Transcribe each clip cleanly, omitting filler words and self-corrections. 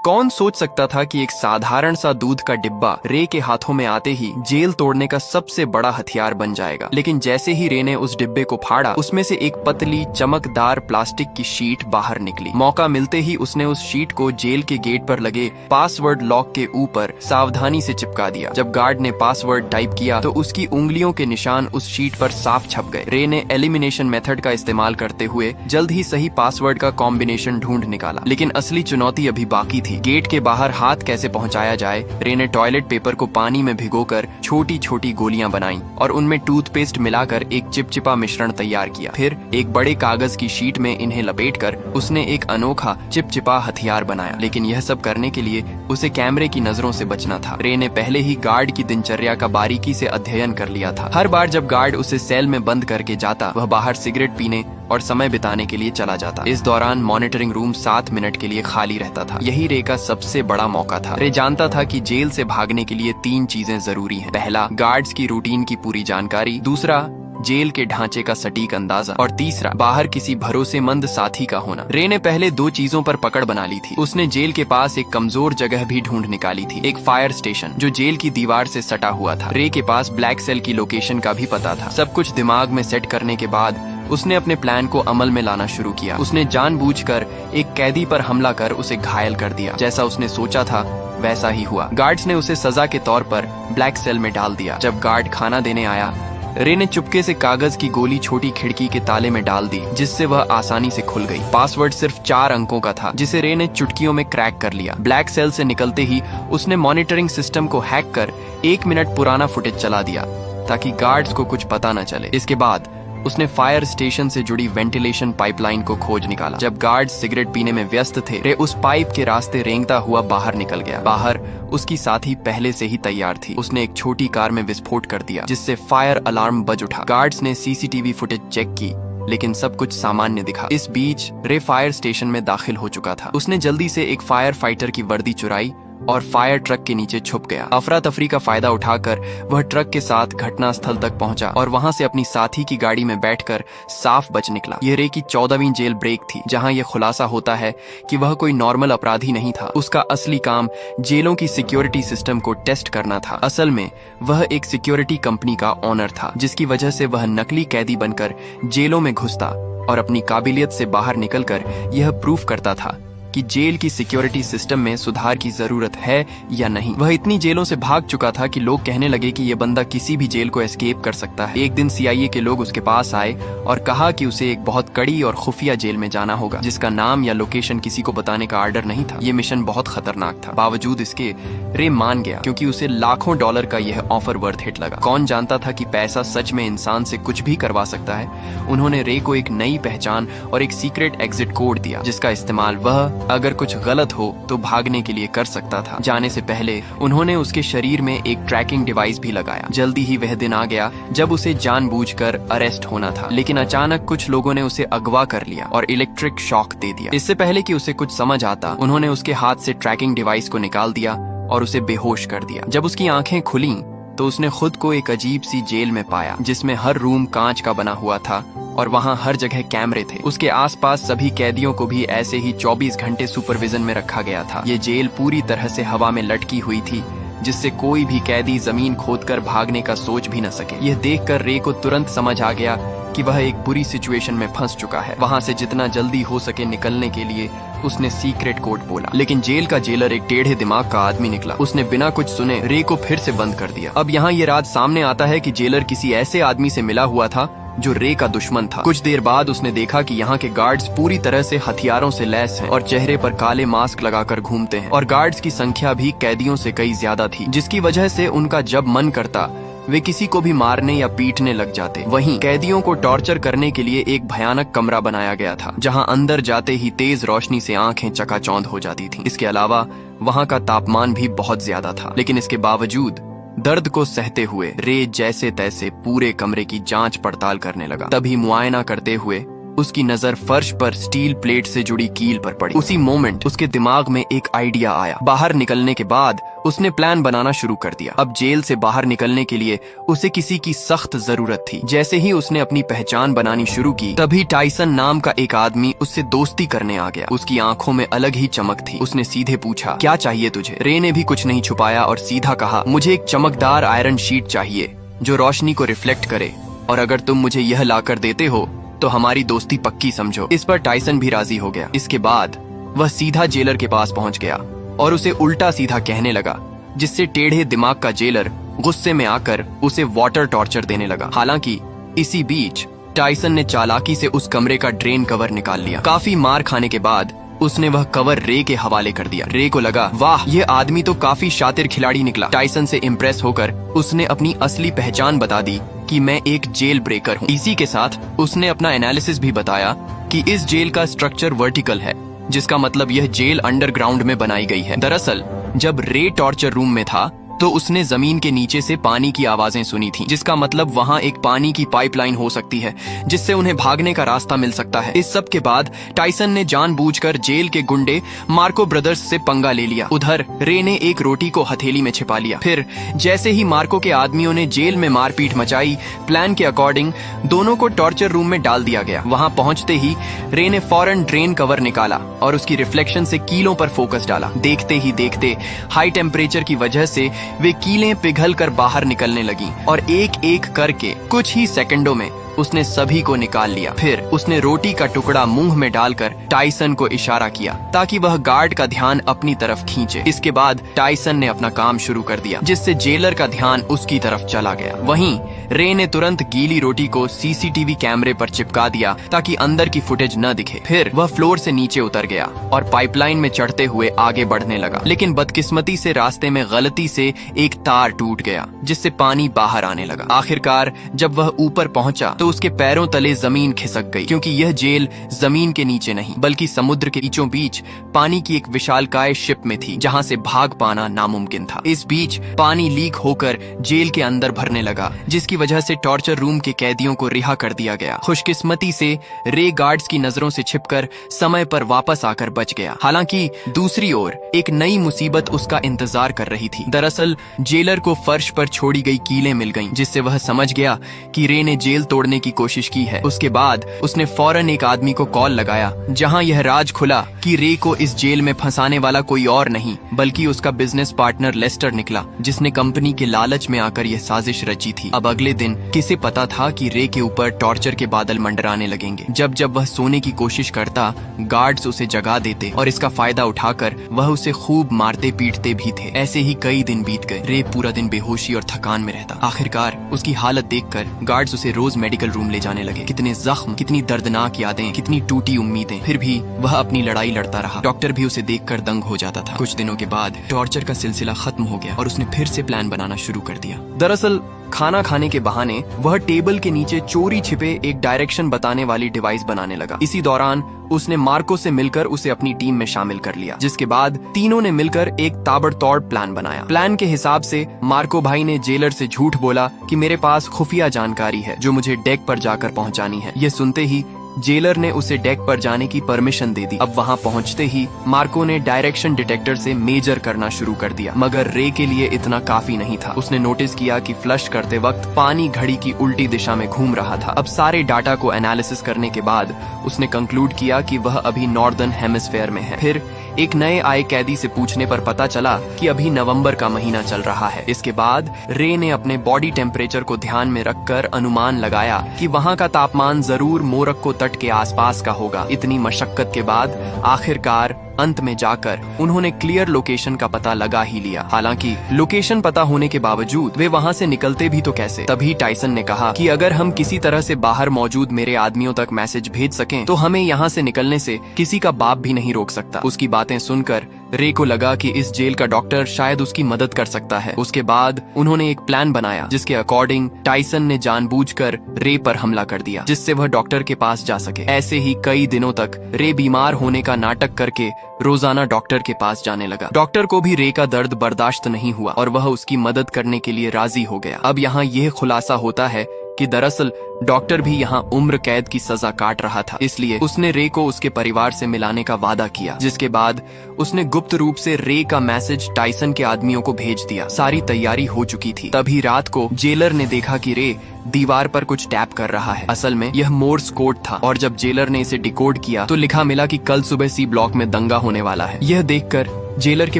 कौन सोच सकता था कि एक साधारण सा दूध का डिब्बा रे के हाथों में आते ही जेल तोड़ने का सबसे बड़ा हथियार बन जाएगा। लेकिन जैसे ही रे ने उस डिब्बे को फाड़ा, उसमें से एक पतली चमकदार प्लास्टिक की शीट बाहर निकली। मौका मिलते ही उसने उस शीट को जेल के गेट पर लगे पासवर्ड लॉक के ऊपर सावधानी से चिपका दिया। जब गार्ड ने पासवर्ड टाइप किया तो उसकी उंगलियों के निशान उस शीट पर साफ छप गए। रे ने एलिमिनेशन मेथड का इस्तेमाल करते हुए जल्द ही सही पासवर्ड का कॉम्बिनेशन ढूंढ निकाला। लेकिन असली चुनौती अभी बाकी थी। गेट के बाहर हाथ कैसे पहुंचाया जाए। रे ने टॉयलेट पेपर को पानी में भिगोकर छोटी छोटी गोलियां बनाई और उनमें टूथपेस्ट मिलाकर एक चिपचिपा मिश्रण तैयार किया। फिर एक बड़े कागज की शीट में इन्हें लपेटकर उसने एक अनोखा चिपचिपा हथियार बनाया। लेकिन यह सब करने के लिए उसे कैमरे की नजरों से बचना था। रे ने पहले ही गार्ड की दिनचर्या का बारीकी से अध्ययन कर लिया था। हर बार जब गार्ड उसे सेल में बंद करके जाता, वह बाहर सिगरेट पीने और समय बिताने के लिए चला जाता। इस दौरान मॉनिटरिंग रूम 7 मिनट के लिए खाली रहता था। यही रे का सबसे बड़ा मौका था। रे जानता था कि जेल से भागने के लिए 3 चीजें जरूरी हैं। पहला, गार्ड्स की रूटीन की पूरी जानकारी। दूसरा, जेल के ढांचे का सटीक अंदाजा। और तीसरा, बाहर किसी भरोसेमंद साथी का होना। रे ने पहले 2 चीजों पर पकड़ बना ली थी। उसने जेल के पास एक कमजोर जगह भी ढूंढ निकाली थी, एक फायर स्टेशन जो जेल की दीवार से सटा हुआ था। रे के पास ब्लैक सेल की लोकेशन का भी पता था। सब कुछ दिमाग में सेट करने के बाद उसने अपने प्लान को अमल में लाना शुरू किया। उसने जानबूझकर एक कैदी पर हमला कर उसे घायल कर दिया। जैसा उसने सोचा था वैसा ही हुआ। गार्ड्स ने उसे सजा के तौर पर ब्लैक सेल में डाल दिया। जब गार्ड खाना देने आया, रे ने चुपके से कागज की गोली छोटी खिड़की के ताले में डाल दी, जिससे वह आसानी से खुल गई। पासवर्ड सिर्फ 4 अंकों का था, जिसे रे ने चुटकियों में क्रैक कर लिया। ब्लैक सेल से निकलते ही उसने मॉनिटरिंग सिस्टम को हैक कर 1 मिनट पुराना फुटेज चला दिया ताकि गार्ड्स को कुछ पता न चले। इसके बाद उसने फायर स्टेशन से जुड़ी वेंटिलेशन पाइपलाइन को खोज निकाला। जब गार्ड्स सिगरेट पीने में व्यस्त थे, रे उस पाइप के रास्ते रेंगता हुआ बाहर निकल गया। बाहर उसकी साथी पहले से ही तैयार थी। उसने एक छोटी कार में विस्फोट कर दिया, जिससे फायर अलार्म बज उठा। गार्ड्स ने सीसीटीवी फुटेज चेक की, लेकिन सब कुछ सामान्य दिखा। इस बीच रे फायर स्टेशन में दाखिल हो चुका था। उसने जल्दी से एक फायर फाइटर की वर्दी चुराई और फायर ट्रक के नीचे छुप गया। अफरा तफरी का फायदा उठाकर वह ट्रक के साथ घटना स्थल तक पहुंचा और वहां से अपनी साथी की गाड़ी में बैठकर साफ बच निकला। यह रे की 14वीं जेल ब्रेक थी, जहां यह खुलासा होता है कि वह कोई नॉर्मल अपराधी नहीं था। उसका असली काम जेलों की सिक्योरिटी सिस्टम को टेस्ट करना था। असल में वह एक सिक्योरिटी कंपनी का ओनर था, जिसकी वजह से वह नकली कैदी बनकर जेलों में घुसता और अपनी काबिलियत से बाहर निकलकर यह प्रूफ करता था कि जेल की सिक्योरिटी सिस्टम में सुधार की जरूरत है या नहीं। वह इतनी जेलों से भाग चुका था कि लोग कहने लगे कि यह बंदा किसी भी जेल को एस्केप कर सकता है। एक दिन सीआईए के लोग उसके पास आए और कहा कि उसे एक बहुत कड़ी और खुफिया जेल में जाना होगा, जिसका नाम या लोकेशन किसी को बताने का आर्डर नहीं था। ये मिशन बहुत खतरनाक था। बावजूद इसके रे मान गया, क्योंकि उसे लाखों डॉलर का यह ऑफर वर्थ हिट लगा। कौन जानता था कि पैसा सच में इंसान से कुछ भी करवा सकता है। उन्होंने रे को एक नई पहचान और एक सीक्रेट एग्जिट कोड दिया, जिसका इस्तेमाल वह अगर कुछ गलत हो तो भागने के लिए कर सकता था। जाने से पहले उन्होंने उसके शरीर में एक ट्रैकिंग डिवाइस भी लगाया। जल्दी ही वह दिन आ गया जब उसे जानबूझकर अरेस्ट होना था, लेकिन अचानक कुछ लोगों ने उसे अगवा कर लिया और इलेक्ट्रिक शॉक दे दिया। इससे पहले कि उसे कुछ समझ आता, उन्होंने उसके हाथ से ट्रैकिंग डिवाइस को निकाल दिया और उसे बेहोश कर दिया। जब उसकी आंखें खुली तो उसने खुद को एक अजीब सी जेल में पाया, जिसमें हर रूम कांच का बना हुआ था और वहाँ हर जगह कैमरे थे। उसके आसपास सभी कैदियों को भी ऐसे ही 24 घंटे सुपरविजन में रखा गया था। ये जेल पूरी तरह से हवा में लटकी हुई थी, जिससे कोई भी कैदी जमीन खोदकर भागने का सोच भी न सके। यह देखकर रे को तुरंत समझ आ गया कि वह एक बुरी सिचुएशन में फंस चुका है। वहाँ से जितना जल्दी हो सके निकलने के लिए उसने सीक्रेट कोड बोला, लेकिन जेल का जेलर एक टेढ़े दिमाग का आदमी निकला। उसने बिना कुछ सुने रे को फिर से बंद कर दिया। अब यहाँ ये राज सामने आता है कि जेलर किसी ऐसे आदमी से मिला हुआ था जो रे का दुश्मन था। कुछ देर बाद उसने देखा कि यहाँ के गार्ड्स पूरी तरह से हथियारों से लैस हैं और चेहरे पर काले मास्क लगाकर घूमते हैं, और गार्ड्स की संख्या भी कैदियों से कई ज्यादा थी, जिसकी वजह से उनका जब मन करता वे किसी को भी मारने या पीटने लग जाते। वहीं कैदियों को टॉर्चर करने के लिए एक भयानक कमरा बनाया गया था, जहां अंदर जाते ही तेज रोशनी से आंखें चकाचौंध हो जाती थीं। इसके अलावा वहां का तापमान भी बहुत ज्यादा था, लेकिन इसके बावजूद दर्द को सहते हुए रे जैसे तैसे पूरे कमरे की जांच पड़ताल करने लगा। तभी मुआयना करते हुए उसकी नजर फर्श पर स्टील प्लेट से जुड़ी कील पर पड़ी। उसी मोमेंट उसके दिमाग में एक आइडिया आया। बाहर निकलने के बाद उसने प्लान बनाना शुरू कर दिया। अब जेल से बाहर निकलने के लिए उसे किसी की सख्त जरूरत थी। जैसे ही उसने अपनी पहचान बनानी शुरू की, तभी टाइसन नाम का एक आदमी उससे दोस्ती करने आ गया। उसकी आंखों में अलग ही चमक थी। उसने सीधे पूछा, क्या चाहिए तुझे? रे ने भी कुछ नहीं छुपाया और सीधा कहा, मुझे एक चमकदार आयरन शीट चाहिए जो रोशनी को रिफ्लेक्ट करे, और अगर तुम मुझे यह लाकर देते हो तो हमारी दोस्ती पक्की समझो। इस पर टाइसन भी राजी हो गया। इसके बाद वह सीधा जेलर के पास पहुंच गया और उसे उल्टा सीधा कहने लगा, जिससे टेढ़े दिमाग का जेलर गुस्से में आकर उसे वाटर टॉर्चर देने लगा। हालांकि इसी बीच टाइसन ने चालाकी से उस कमरे का ड्रेन कवर निकाल लिया। काफी मार खाने के बाद उसने वह कवर रे के हवाले कर दिया। रे को लगा, वाह, यह आदमी तो काफी शातिर खिलाड़ी निकला। टाइसन से इम्प्रेस होकर उसने अपनी असली पहचान बता दी कि मैं एक जेल ब्रेकर हूँ। इसी के साथ उसने अपना एनालिसिस भी बताया कि इस जेल का स्ट्रक्चर वर्टिकल है, जिसका मतलब यह जेल अंडरग्राउंड में बनाई गई है। दरअसल जब रे टॉर्चर रूम में था तो उसने जमीन के नीचे से पानी की आवाजें सुनी थी, जिसका मतलब वहाँ एक पानी की पाइपलाइन हो सकती है जिससे उन्हें भागने का रास्ता मिल सकता है। इस सब के बाद टाइसन ने जानबूझकर जेल के गुंडे मार्को ब्रदर्स से पंगा ले लिया। उधर रे ने एक रोटी को हथेली में छिपा लिया। फिर जैसे ही मार्को के आदमियों ने जेल में मारपीट मचाई, प्लान के अकॉर्डिंग दोनों को टॉर्चर रूम में डाल दिया गया। वहाँ पहुंचते ही रे ने फौरन ड्रेन कवर निकाला और उसकी रिफ्लेक्शन से कीलों पर फोकस डाला। देखते ही देखते हाई टेम्परेचर की वजह से वे कीलें पिघल कर बाहर निकलने लगीं और एक एक करके कुछ ही सेकंडों में उसने सभी को निकाल लिया। फिर उसने रोटी का टुकड़ा मुंह में डालकर टाइसन को इशारा किया ताकि वह गार्ड का ध्यान अपनी तरफ खींचे। इसके बाद टाइसन ने अपना काम शुरू कर दिया, जिससे जेलर का ध्यान उसकी तरफ चला गया। वहीं रे ने तुरंत गीली रोटी को सीसीटीवी कैमरे पर चिपका दिया ताकि अंदर की फुटेज न दिखे। फिर वह फ्लोर से नीचे उतर गया और पाइपलाइन में चढ़ते हुए आगे बढ़ने लगा, लेकिन बदकिस्मती से रास्ते में गलती से एक तार टूट गया, जिससे पानी बाहर आने लगा। आखिरकार जब वह ऊपर पहुंचा तो उसके पैरों तले जमीन खिसक गई, क्योंकि यह जेल जमीन के नीचे नहीं बल्कि समुद्र के बीचों बीच पानी की एक विशालकाय शिप में थी, जहां से भाग पाना नामुमकिन था। इस बीच पानी लीक होकर जेल के अंदर भरने लगा, जिसकी वजह से टॉर्चर रूम के कैदियों को रिहा कर दिया गया। खुशकिस्मती से रे गार्ड्स की नजरों से छिपकर समय पर वापस आकर बच गया। हालांकि दूसरी ओर एक नई मुसीबत उसका इंतजार कर रही थी। दरअसल जेलर को फर्श पर छोड़ी गई कीलें मिल गईं, जिससे वह समझ गया कि रे ने जेल तोड़ने की कोशिश की है। उसके बाद उसने फौरन एक आदमी को कॉल लगाया, जहां यह राज खुला कि रे को इस जेल में फंसाने वाला कोई और नहीं बल्कि उसका बिजनेस पार्टनर लेस्टर निकला, जिसने कंपनी के लालच में आकर यह साजिश रची थी। अब अगले दिन किसे पता था कि रे के ऊपर टॉर्चर के बादल मंडराने लगेंगे। जब जब वह सोने की कोशिश करता, गार्ड्स उसे जगा देते और इसका फायदा उठाकर वह उसे खूब मारते पीटते भी थे। ऐसे ही कई दिन बीत गए। रे पूरा दिन बेहोशी और थकान में रहता। आखिरकार उसकी हालत देखकर गार्ड्स उसे रोज मेडिकल रूम ले जाने लगे। कितने जख्म, कितनी दर्दनाक यादें, कितनी टूटी उम्मीदें। फिर भी वह अपनी लड़ाई लड़ता रहा। डॉक्टर भी उसे देखकर दंग हो जाता था। कुछ दिनों के बाद टॉर्चर का सिलसिला खत्म हो गया और उसने फिर से प्लान बनाना शुरू कर दिया। दरअसल खाना खाने के बहाने वह टेबल के नीचे चोरी छिपे एक डायरेक्शन बताने वाली डिवाइस बनाने लगा। इसी दौरान उसने मार्को से मिलकर उसे अपनी टीम में शामिल कर लिया, जिसके बाद तीनों ने मिलकर एक ताबड़तोड़ प्लान बनाया। प्लान के हिसाब से मार्को भाई ने जेलर से झूठ बोला कि मेरे पास खुफिया जानकारी है जो मुझे डेक पर जाकर पहुंचानी है। यह सुनते ही जेलर ने उसे डेक पर जाने की परमिशन दे दी। अब वहां पहुंचते ही मार्को ने डायरेक्शन डिटेक्टर से मेजर करना शुरू कर दिया, मगर रे के लिए इतना काफी नहीं था। उसने नोटिस किया कि फ्लश करते वक्त पानी घड़ी की उल्टी दिशा में घूम रहा था। अब सारे डाटा को एनालिसिस करने के बाद उसने कंक्लूड किया कि वह अभी नॉर्दर्न हेमिस्फेयर में है। फिर एक नए आए कैदी से पूछने पर पता चला कि अभी नवंबर का महीना चल रहा है। इसके बाद रे ने अपने बॉडी टेम्परेचर को ध्यान में रखकर अनुमान लगाया कि वहां का तापमान जरूर मोरक्को तट के आसपास का होगा। इतनी मशक्कत के बाद आखिरकार अंत में जाकर उन्होंने क्लियर लोकेशन का पता लगा ही लिया। हालांकि लोकेशन पता होने के बावजूद वे वहां से निकलते भी तो कैसे। तभी टाइसन ने कहा कि अगर हम किसी तरह से बाहर मौजूद मेरे आदमियों तक मैसेज भेज सकें तो हमें यहाँ से निकलने से किसी का बाप भी नहीं रोक सकता। उसकी बातें सुनकर रे को लगा कि इस जेल का डॉक्टर शायद उसकी मदद कर सकता है। उसके बाद उन्होंने एक प्लान बनाया, जिसके अकॉर्डिंग टाइसन ने जानबूझकर रे पर हमला कर दिया, जिससे वह डॉक्टर के पास जा सके। ऐसे ही कई दिनों तक रे बीमार होने का नाटक करके रोजाना डॉक्टर के पास जाने लगा। डॉक्टर को भी रे का दर्द बर्दाश्त नहीं हुआ और वह उसकी मदद करने के लिए राजी हो गया। अब यहाँ यह खुलासा होता है कि दरअसल डॉक्टर भी यहाँ उम्र कैद की सजा काट रहा था, इसलिए उसने रे को उसके परिवार से मिलाने का वादा किया। जिसके बाद उसने गुप्त रूप से रे का मैसेज टाइसन के आदमियों को भेज दिया। सारी तैयारी हो चुकी थी। तभी रात को जेलर ने देखा कि रे दीवार पर कुछ टैप कर रहा है। असल में यह मोर्स कोड था, और जब जेलर ने इसे डिकोड किया तो लिखा मिला कि कल सुबह सी ब्लॉक में दंगा होने वाला है। यह देखकर जेलर के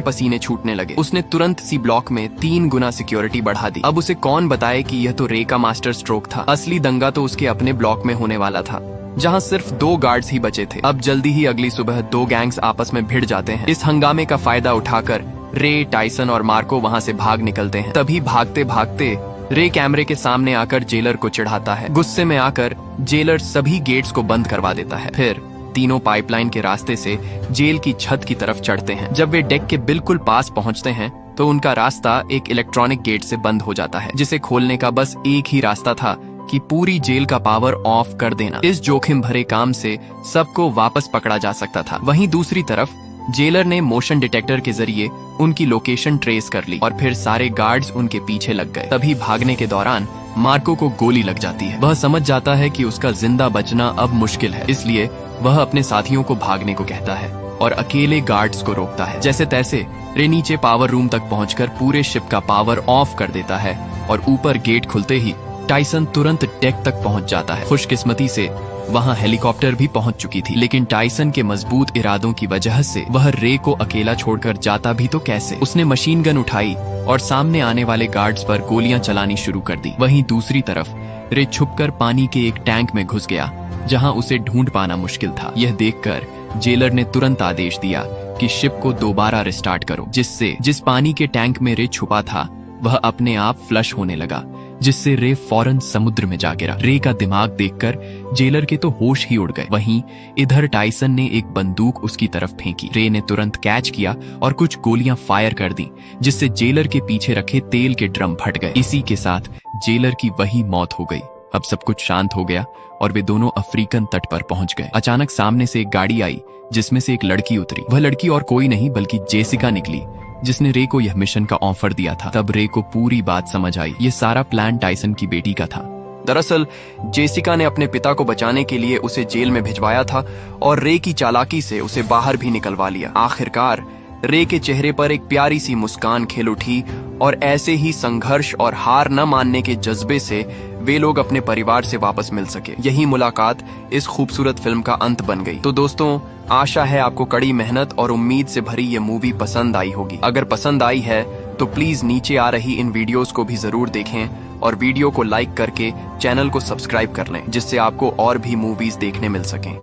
पसीने छूटने लगे। उसने तुरंत सी ब्लॉक में 3 गुना सिक्योरिटी बढ़ा दी। अब उसे कौन बताए कि यह तो रे का मास्टर स्ट्रोक था। असली दंगा तो उसके अपने ब्लॉक में होने वाला था, जहां सिर्फ 2 गार्ड्स ही बचे थे। अब जल्दी ही अगली सुबह 2 गैंग्स आपस में भिड़ जाते हैं। इस हंगामे का फायदा उठाकर रे, टाइसन और मार्को वहां से भाग निकलते हैं। तभी भागते भागते रे कैमरे के सामने आकर जेलर को चिढ़ाता है। गुस्से में आकर जेलर सभी गेट्स को बंद करवा देता है। फिर तीनों पाइपलाइन के रास्ते से जेल की छत की तरफ चढ़ते हैं। जब वे डेक के बिल्कुल पास पहुंचते हैं तो उनका रास्ता एक इलेक्ट्रॉनिक गेट से बंद हो जाता है, जिसे खोलने का बस एक ही रास्ता था कि पूरी जेल का पावर ऑफ कर देना। इस जोखिम भरे काम से सबको वापस पकड़ा जा सकता था। वहीं दूसरी तरफ जेलर ने मोशन डिटेक्टर के जरिए उनकी लोकेशन ट्रेस कर ली और फिर सारे गार्ड्स उनके पीछे लग गए। तभी भागने के दौरान मार्को को गोली लग जाती है। वह समझ जाता है कि उसका जिंदा बचना अब मुश्किल है, इसलिए वह अपने साथियों को भागने को कहता है और अकेले गार्ड्स को रोकता है। जैसे तैसे रे नीचे पावर रूम तक पहुंचकर पूरे शिप का पावर ऑफ कर देता है और ऊपर गेट खुलते ही टाइसन तुरंत डेक तक पहुंच जाता है। खुशकिस्मती से वहां हेलीकॉप्टर भी पहुंच चुकी थी, लेकिन टाइसन के मजबूत इरादों की वजह से वह रे को अकेला छोड़कर जाता भी तो कैसे। उसने मशीन गन उठाई और सामने आने वाले गार्ड्स पर गोलियां चलानी शुरू कर दी। वहीं दूसरी तरफ रे छुपकर पानी के एक टैंक में घुस गया, जहां उसे ढूंढ पाना मुश्किल था। यह देखकर जेलर ने तुरंत आदेश दिया कि शिप को दोबारा रिस्टार्ट करो, जिससे जिस पानी के टैंक में रे छुपा था वह अपने आप फ्लश होने लगा, जिससे रे फौरन समुद्र में जा गिरा। रे का दिमाग देखकर जेलर के तो होश ही उड़ गए। वहीं इधर टाइसन ने एक बंदूक उसकी तरफ फेंकी। रे ने तुरंत कैच किया और कुछ गोलियां फायर कर दी, जिससे जेलर के पीछे रखे तेल के ड्रम फट गए। इसी के साथ जेलर की वही मौत हो गई। अब सब कुछ शांत हो गया और वे दोनों अफ्रीकन तट पर पहुंच गए। अचानक सामने से एक गाड़ी आई, जिसमें से एक लड़की उतरी। वह लड़की और कोई नहीं बल्कि जेसिका निकली, जिसने रे को यह मिशन का ऑफर दिया था। तब रे को पूरी बात समझ आई। ये सारा प्लान टाइसन की बेटी का था। दरअसल जेसिका ने अपने पिता को बचाने के लिए उसे जेल में भिजवाया था और रे की चालाकी से उसे बाहर भी निकलवा लिया। आखिरकार रे के चेहरे पर एक प्यारी सी मुस्कान खिल उठी और ऐसे ही संघर्ष और हार न मानने के जज्बे से वे लोग अपने परिवार से वापस मिल सके। यही मुलाकात इस खूबसूरत फिल्म का अंत बन गई। तो दोस्तों, आशा है आपको कड़ी मेहनत और उम्मीद से भरी ये मूवी पसंद आई होगी। अगर पसंद आई है तो प्लीज नीचे आ रही इन वीडियोस को भी जरूर देखें और वीडियो को लाइक करके चैनल को सब्सक्राइब कर लें, जिससे आपको और भी मूवीज देखने मिल सकें।